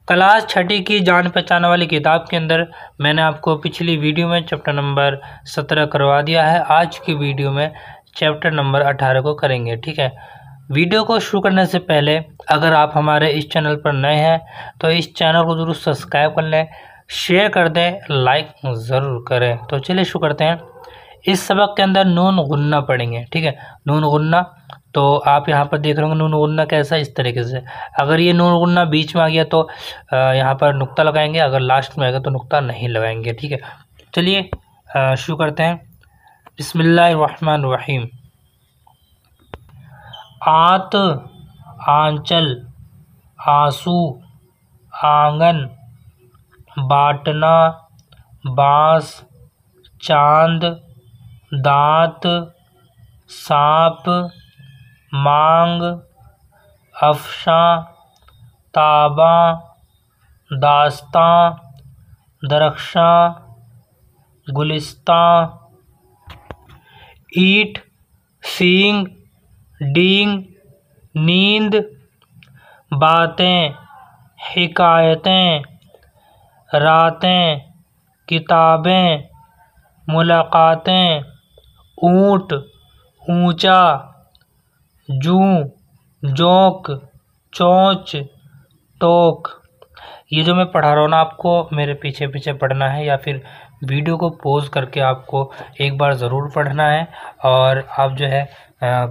Class छठी की जान पहचान वाली किताब के अंदर मैंने आपको पिछली वीडियो में चैप्टर नंबर 17 करवा दिया है। आज की वीडियो में चैप्टर नंबर 18 को करेंगे। ठीक है, वीडियो को शुरू करने से पहले अगर आप हमारे इस चैनल पर नए हैं तो इस चैनल को ज़रूर सब्सक्राइब कर लें, शेयर कर दें, लाइक ज़रूर करें। तो चलिए शुरू करते हैं। इस सबक के अंदर नून गुन्ना पढ़ेंगे। ठीक है, नून गुन्ना तो आप यहाँ पर देख रहे होंगे नून गुन्ना कैसा, इस तरीके से। अगर ये नून गुन्ना बीच में आ गया तो यहाँ पर नुक्ता लगाएंगे, अगर लास्ट में आएगा तो नुक्ता नहीं लगाएंगे। ठीक है, चलिए शुरू करते हैं। बिस्मिल्लाहिर्रहमानिर्रहीम। आत, आंचल, आंसू, आंगन, बाटना, बांस, चांद, दांत, सांप, मांग, अफशां, ताबा, दास्तां, दरख्शां, गुलिस्तां, ईंट, सींग, डींग, नींद, बातें, हिकायतें, रातें, किताबें, मुलाकातें, ऊँट, ऊंचा, जूं, जोंक, चोंच, टोक। ये जो मैं पढ़ा रहा हूँ ना, आपको मेरे पीछे पीछे पढ़ना है या फिर वीडियो को पॉज करके आपको एक बार ज़रूर पढ़ना है और आप जो है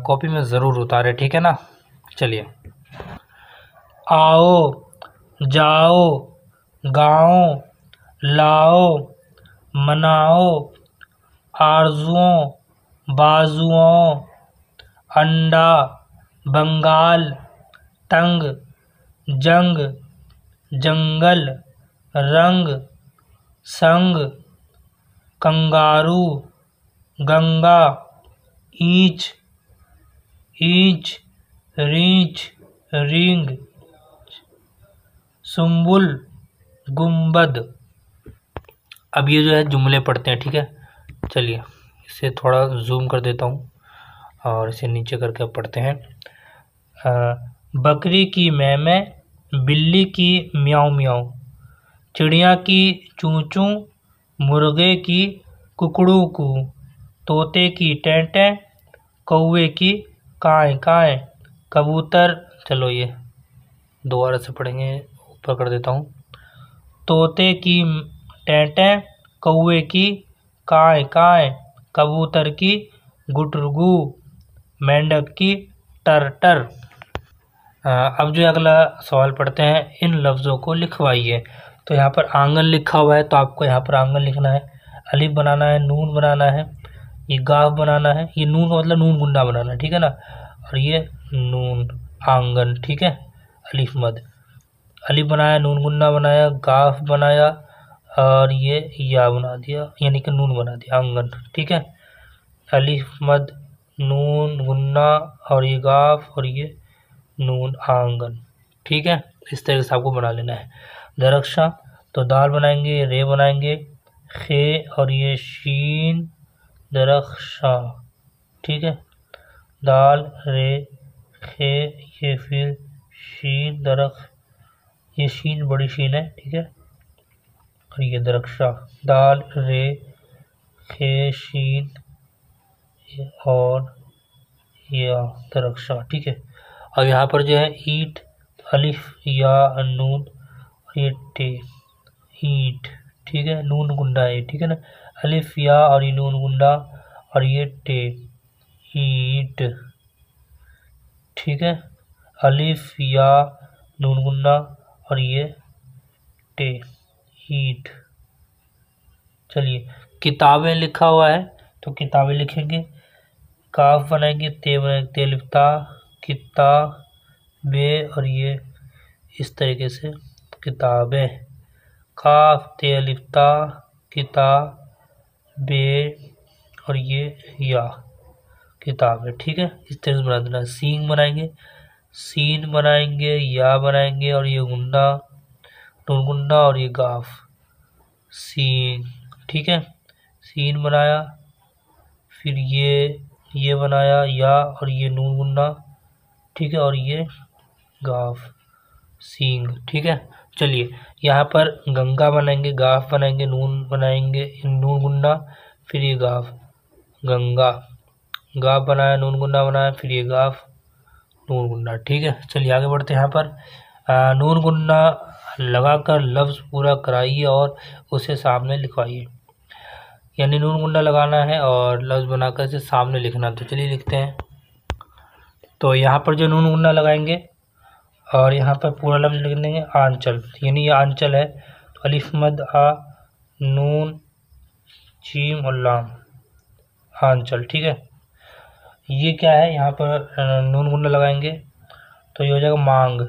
कॉपी में ज़रूर उतारें। ठीक है ना, चलिए। आओ, जाओ, गाओ, लाओ, मनाओ, आरजुओं, बाजुओं, अंडा, बंगाल, तंग, जंग, जंगल, रंग, संग, कंगारू, गंगा, ईंच, ईंच, रींच, रिंग, सुंबुल, गुंबद। अब ये जो है जुमले पढ़ते हैं। ठीक है, चलिए इसे थोड़ा जूम कर देता हूँ और इसे नीचे करके पढ़ते हैं। बकरी की मैं मैं, बिल्ली की म्याऊं म्याऊं, चिड़िया की चूं चूं, मुर्गे की कुकड़ू कू, तोते की टें टें, कौवे की काएं काएं, कबूतर। चलो ये दोबारा से पढ़ेंगे, ऊपर कर देता हूँ। तोते की टें टें, कौवे की काएं काएं, कबूतर की गुटरगू, मेंढक की टर टर। अब जो अगला सवाल पढ़ते हैं, इन लफ्ज़ों को लिखवाइए। तो यहाँ पर आंगन लिखा हुआ है तो आपको यहाँ पर आंगन लिखना है, अलिफ बनाना है, नून बनाना है, ये गाफ बनाना है, ये नून का मतलब नून गुन्ना बनाना है। ठीक है ना, और ये नून आंगन। ठीक है, अलिफ मद, अलिफ बनाया, नून गुन्ना बनाया, गाफ बनाया और ये या बना दिया, यानी कि नून बना दिया, आंगन। ठीक है, अलिफ मद, नून गुन्ना और ये गाफ और ये नून, आंगन। ठीक है, इस तरह से आपको बना लेना है। दरख्शां तो दाल बनाएंगे, रे बनाएंगे, खे और ये शीन, दरख्शां। ठीक है, दाल, रे, खे, ये फिर शीन, ये शीन बड़ी शीन है। ठीक है, और ये दरख्शां, दाल, रे, खे, शीन और ये दरख्शां। ठीक है, और यहाँ पर जो है ईट, अलिफ या नून, ये टे, ईट। ठीक है, नून गुंडा है। ठीक है ना, अलिफ या और ये नून गुंडा और ये टे, ईट। ठीक है, अलिफ या नून गुंडा और ये टे, ईट। चलिए, किताबें लिखा हुआ है तो किताबें लिखेंगे, काफ बनाएंगे, ते बनाएंगे, तेलिफ्ता, किता, बे और ये इस तरीके से किताबें, काफ, तेलिफ्ता, किता, बे और ये या किताबें। ठीक है, इस तरह से बना देना। सींग बनाएंगे, सीन बनाएंगे, या बनाएंगे और ये गुंडा, नून गुंडा और ये गाफ, सीन। ठीक है, सीन बनाया, फिर ये बनाया या और ये नून गुन्ना। ठीक है, और ये गाफ, सींग। ठीक है, चलिए यहाँ पर गंगा बनाएंगे, गाफ बनाएंगे, नून बनाएंगे, नून गुन्ना, फिर ये गाफ, गंगा, गाफ बनाया, नून गुन्ना बनाया, फिर ये गाफ, नून गुन्ना। ठीक है, चलिए आगे बढ़ते हैं। यहाँ पर नून गुन्ना लगाकर लफ्ज़ पूरा कराइए और उसे सामने लिखवाइए। यानी नून गुन्ना लगाना है और लफ्ज़ बनाकर इसे सामने लिखना। तो चलिए लिखते हैं। तो यहाँ पर जो नून गुन्ना लगाएंगे और यहाँ पर पूरा लफ्ज़ लिख देंगे आंचल, यानी ये आंचल है। तो अलिफ मद आ, नून जीम और लाम, आंचल। ठीक है, ये क्या है, यहाँ पर नून गुन्ना लगाएंगे तो ये हो जाएगा मांग।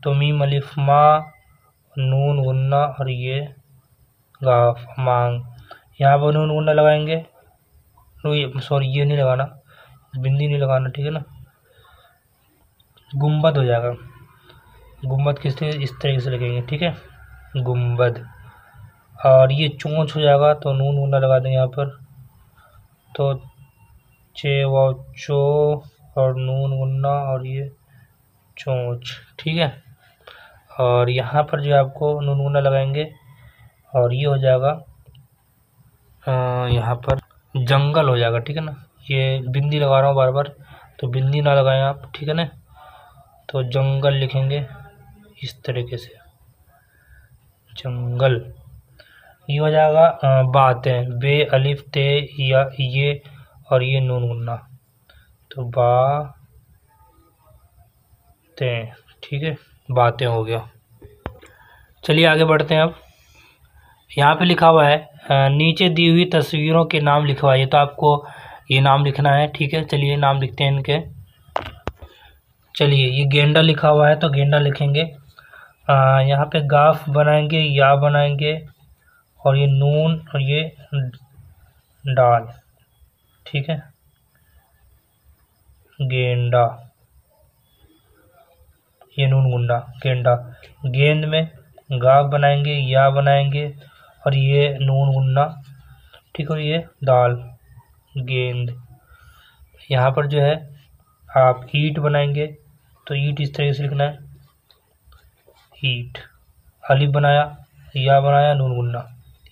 तो मीम अलिफ मा, नून गुन्ना और ये गाफ, मांग। यहाँ पर नून गुन्ना लगाएंगे, सॉरी ये नहीं लगाना, बिंदी नहीं लगाना, ठीक है ना। गुम्बद हो जाएगा, गुम्बद किस तरह, इस तरीके से लिखेंगे, ठीक है, गुम्बद। और ये चोंच हो जाएगा, तो नून गुन्ना लगा दें यहाँ पर, तो चे व चो और नून गुन्ना और ये चोंच। ठीक है, और यहाँ पर जो आपको नून गुन्ना लगाएंगे और ये हो जाएगा यहाँ पर जंगल हो जाएगा, ठीक है ना। ये बिंदी लगा रहा हूँ बार बार, तो बिंदी ना लगाएं आप, ठीक है ना। तो जंगल लिखेंगे इस तरीके से, जंगल। ये हो जाएगा बातें, बे अलिफ ते या ये और ये नून गुन्ना, तो बातें। ठीक है, बातें हो गया। चलिए आगे बढ़ते हैं। अब यहाँ पे लिखा हुआ है नीचे दी हुई तस्वीरों के नाम लिखवाइए। तो आपको ये नाम लिखना है, ठीक है। चलिए नाम लिखते हैं इनके। चलिए ये गेंडा लिखा हुआ है तो गेंडा लिखेंगे। यहाँ पे गाफ बनाएंगे, या बनाएंगे और ये नून और ये डाल, ठीक है, गेंडा, ये नून गुंडा, गेंडा। गेंद में गाफ बनाएंगे, या बनाएंगे और ये नून गुन्ना, ठीक है, ये दाल, गेंद। यहाँ पर जो है आप ईट बनाएंगे तो ईट इस तरह से लिखना है, ईट। अलिफ बनाया, या बनाया, नून गुन्ना,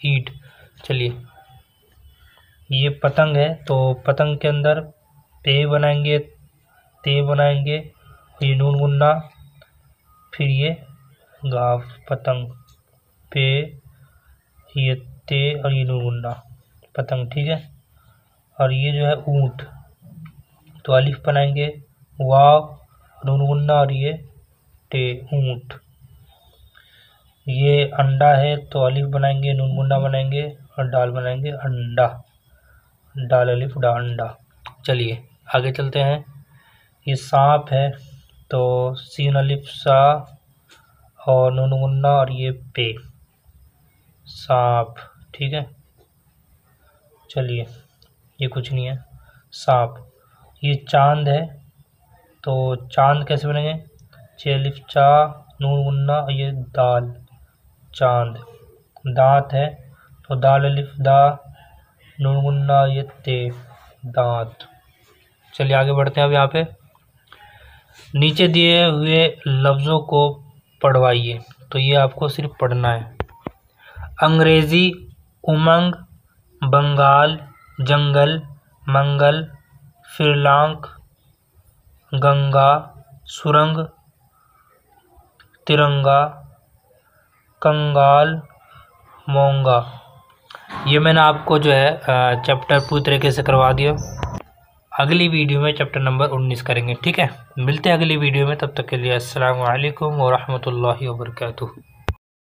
ईट। चलिए ये पतंग है तो पतंग के अंदर पे बनाएंगे, ते बनाएंगे, ये नून गुन्ना, फिर ये गाफ, पतंग, पे, ये ते और ये नून गुन्ना, पतंग। ठीक है, और ये जो है ऊँट, तो अलिफ बनाएंगे, वाव, नून गुन्ना और ये टे, ऊँट। ये अंडा है तो अलिफ बनाएंगे, नून गुन्ना बनाएंगे और डाल बनाएंगे, अंडा, डाल अलिफ डा, अंडा। चलिए आगे चलते हैं। ये सांप है तो सीन अलिफ सा और नून गुन्ना और ये पे, सांप। ठीक है, चलिए ये कुछ नहीं है, सांप। ये चांद है तो चांद कैसे बनेंगे, चे अलिफ चा, नून गुन्ना और ये दाल, चांद। दांत है तो दाल अलिफ दा, नून गुन्ना ये ते, दांत। चलिए आगे बढ़ते हैं। अब यहाँ पे नीचे दिए हुए लफ्ज़ों को पढ़वाइए। तो ये आपको सिर्फ पढ़ना है। अंग्रेज़ी, उमंग, बंगाल, जंगल, मंगल, फिरलांक, गंगा, सुरंग, तिरंगा, कंगाल, मोंगा। ये मैंने आपको जो है चैप्टर पूरी तरीके से करवा दिया। अगली वीडियो में चैप्टर नंबर 19 करेंगे, ठीक है। मिलते हैं अगली वीडियो में, तब तक के लिए अस्सलामु अलैकुम व रहमतुल्लाहि व बरकातुहू।